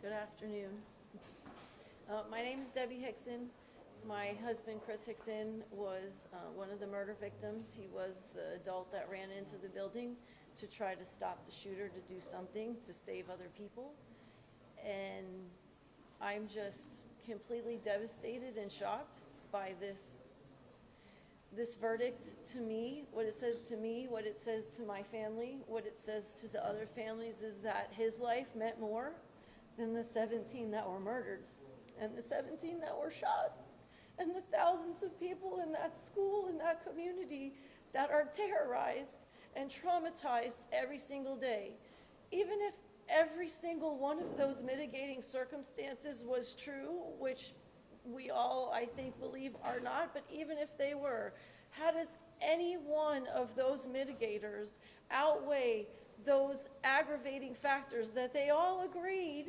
Good afternoon. My name is Debbie Hixon. My husband, Chris Hixon, was one of the murder victims. He was the adult that ran into the building to try to stop the shooter to do something to save other people. And I'm just completely devastated and shocked by this verdict. To me, what it says to me, what it says to my family, what it says to the other families is that his life meant more than the 17 that were murdered and the 17 that were shot and the thousands of people in that school, in that community that are terrorized and traumatized every single day. Even if every single one of those mitigating circumstances was true, which we all, I think, believe are not, but even if they were, how does any one of those mitigators outweigh those aggravating factors that they all agreed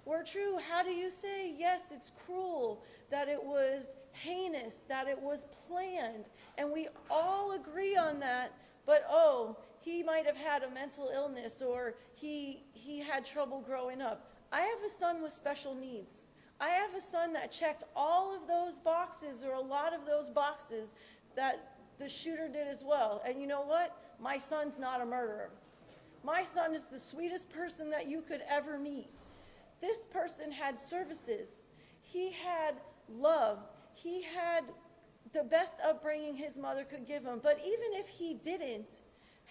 were true? How do you say, yes, it's cruel, that it was heinous, that it was planned, and we all agree on that, but oh, he might have had a mental illness, or he had trouble growing up. I have a son with special needs. I have a son that checked all of those boxes, or a lot of those boxes, that the shooter did as well. And you know what? My son's not a murderer. My son is the sweetest person that you could ever meet. This person had services. He had love. He had the best upbringing his mother could give him. But even if he didn't,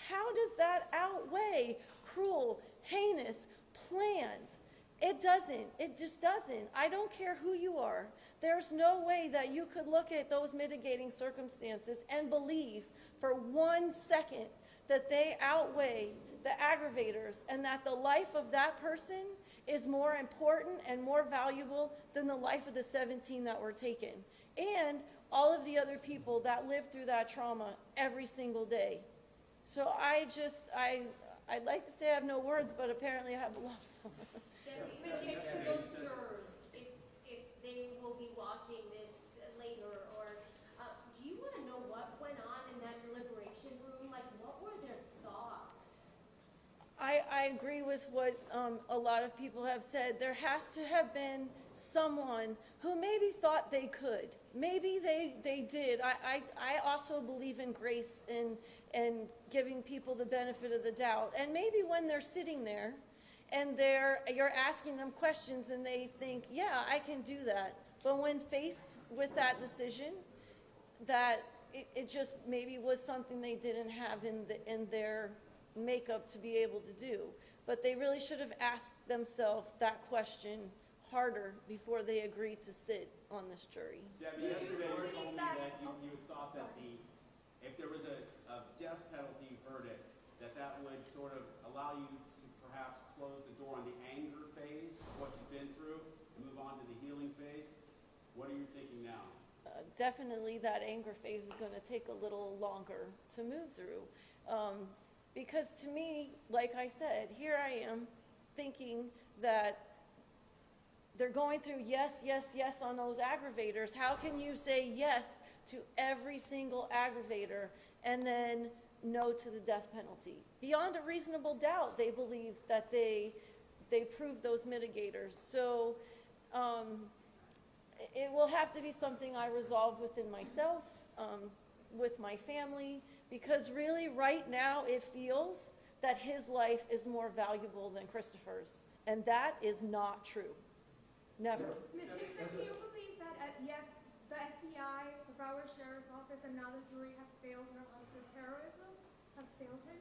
how does that outweigh cruel, heinous, planned? It doesn't. It just doesn't. I don't care who you are. There's no way that you could look at those mitigating circumstances and believe for 1 second that they outweigh the aggravators and that the life of that person is more important and more valuable than the life of the 17 that were taken, and all of the other people that live through that trauma every single day. So I'd like to say I have no words, but apparently I have a lot of them. Debbie, for those jurors, if they will be watching this later, or do you want to know what went on in that deliberation room? Like, what were their thoughts? I agree with what a lot of people have said. There has to have been someone who maybe thought they could. Maybe they did. I also believe in grace and giving people the benefit of the doubt. And maybe when they're sitting there and you're asking them questions and they think, yeah, I can do that. But when faced with that decision, that it just maybe was something they didn't have in their makeup to be able to do. But they really should have asked themselves that question harder before they agreed to sit on this jury. Debbie, yesterday you told me that you thought that if there was a death penalty verdict, that would sort of allow you to perhaps close the door on the anger phase of what you've been through and move on to the healing phase. What are you thinking now? Definitely that anger phase is going to take a little longer to move through. Because to me, like I said, here I am thinking that they're going through yes, yes, yes on those aggravators. How can you say yes to every single aggravator and then no to the death penalty? Beyond a reasonable doubt, they believe that they proved those mitigators. So it will have to be something I resolve within myself, with my family, because really right now it feels that his life is more valuable than Christopher's, and that is not true. Never. Ms. Hixon, do you believe that the FBI, the Broward Sheriff's Office, and now the jury has failed your husband's heroism? Has failed him?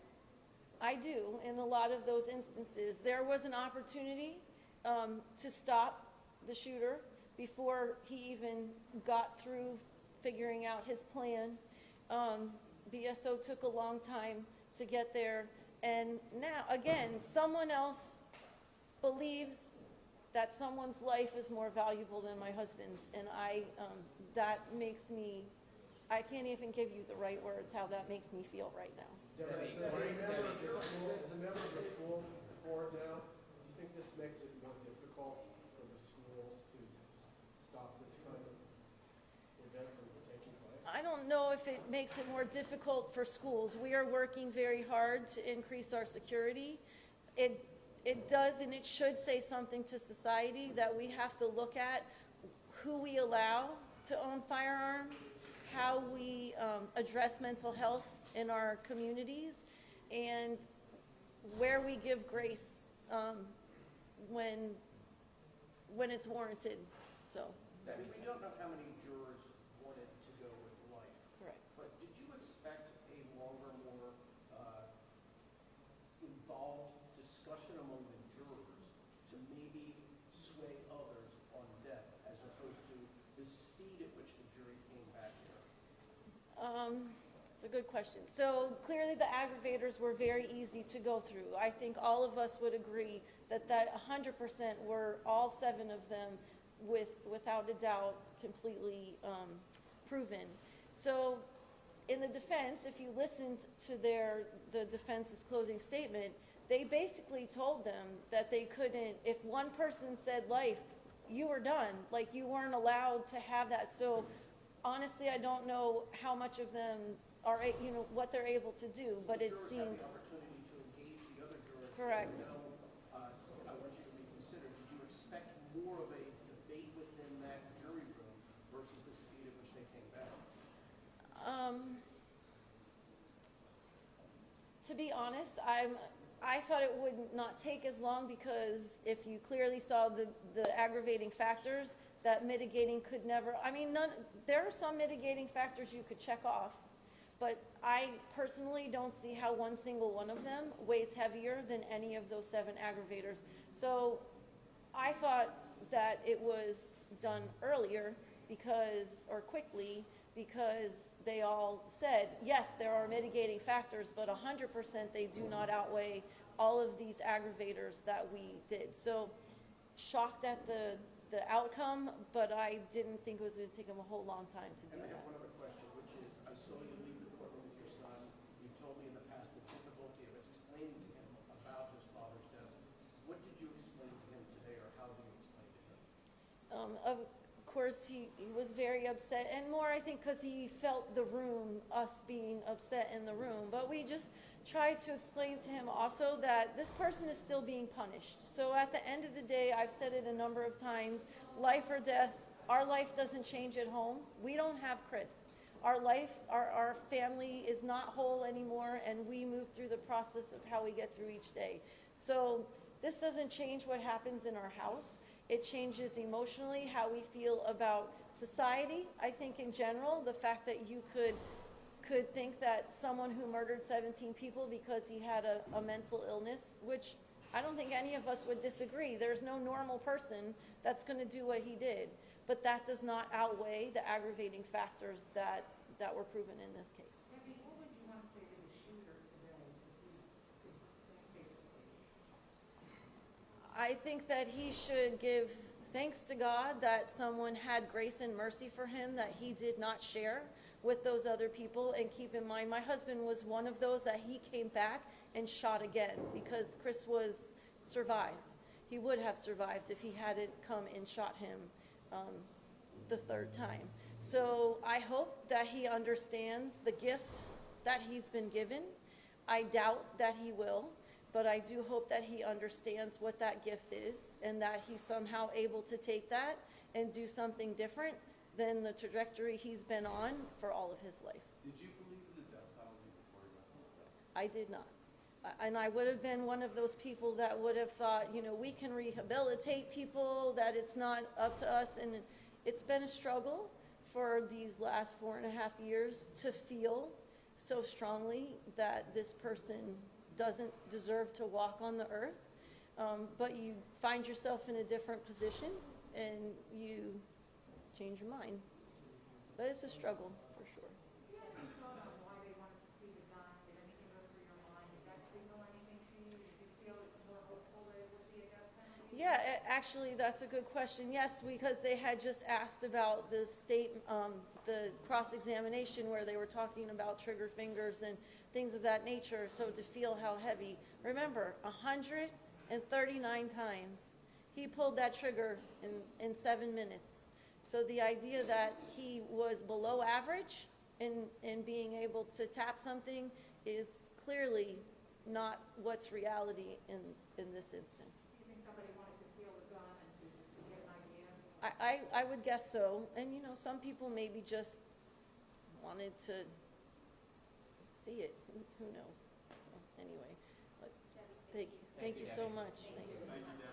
I do, in a lot of those instances. There was an opportunity to stop the shooter before he even got through figuring out his plan. BSO took a long time to get there, and now, again, someone else believes that someone's life is more valuable than my husband's, and that makes me, I can't even give you the right words how that makes me feel right now. Debbie, as a member of the school board now, do you think this makes it more difficult for the schools to stop this kind of event from taking place? I don't know if it makes it more difficult for schools. We are working very hard to increase our security. it does and it should say something to society that we have to look at who we allow to own firearms, how we address mental health in our communities, and where we give grace when it's warranted. So. Debbie, we don't know how many jurors wanted to go with life. Correct. But did you expect a longer, more involved discussion among the jurors to maybe sway others on death, as opposed to the speed at which the jury came back here? It's a good question. So clearly the aggravators were very easy to go through. I think all of us would agree that 100% were all 7 of them without a doubt completely proven. So in the defense, if you listened to the defense's closing statement, they basically told them that they couldn't, if one person said life, you were done. Like, you weren't allowed to have that. So honestly, I don't know how much of them are, what they're able to do, but it seemed. Jurors have the opportunity to engage the other jurors. Correct. No, I want you to reconsider. Did you expect more of a debate within that jury room versus the speed at which they came back? To be honest, I thought it would not take as long, because if you clearly saw the aggravating factors, that mitigating could never, there are some mitigating factors you could check off, but I personally don't see how one single one of them weighs heavier than any of those 7 aggravators. So I thought that it was done earlier or quickly, because they all said, yes, there are mitigating factors, but 100% they do not outweigh all of these aggravators that we did. So shocked at the outcome, but I didn't think it was going to take them a whole long time to do And I have that. one other question, which is, I saw you leave the courtroom with your son. You told me in the past the difficulty of explaining to him about his father's death. What did you explain to him today, or how did you explain to him? Of course, he was very upset, and more, I think, because he felt the room, us being upset in the room. But we just tried to explain to him also that this person is still being punished. So at the end of the day, I've said it a number of times, life or death, our life doesn't change at home. We don't have Chris. Our life, our family is not whole anymore, and we move through the process of how we get through each day. So this doesn't change what happens in our house. It changes emotionally how we feel about society. I think in general, the fact that you could think that someone who murdered 17 people because he had a mental illness, which I don't think any of us would disagree. There's no normal person that's going to do what he did. But that does not outweigh the aggravating factors that were proven in this case. Debbie, what would you want to say to the shooter today if you could say basically? I think that he should give thanks to God that someone had grace and mercy for him that he did not share with those other people. And keep in mind, my husband was one of those that he came back and shot again, because Chris survived. He would have survived if he hadn't come and shot him the 3rd time. So I hope that he understands the gift that he's been given. I doubt that he will, but I do hope that he understands what that gift is, and that he's somehow able to take that and do something different than the trajectory he's been on for all of his life. Did you believe in the death penalty before you went to his death? I did not. And I would have been one of those people that would have thought, we can rehabilitate people, that it's not up to us. And it's been a struggle for these last 4.5 years to feel so strongly that this person doesn't deserve to walk on the earth. But you find yourself in a different position and you change your mind. But it's a struggle for sure. Do you have any thought on why they wanted to see the gun? Did anything go through your mind? Did that signal anything to you? Did you feel more hopeful that it would be a death penalty? Yeah, actually, that's a good question. Yes, because they had just asked about the the cross-examination where they were talking about trigger fingers and things of that nature. So to feel how heavy. Remember, 139 times he pulled that trigger in 7 minutes. So the idea that he was below average in being able to tap something is clearly not what's reality in this instance. Do you think somebody wanted to feel the gun and to get an idea? I would guess so, and you know, some people maybe just wanted to see it, who knows, so, anyway, but thank you so much. Thank you. Thank you, Deb.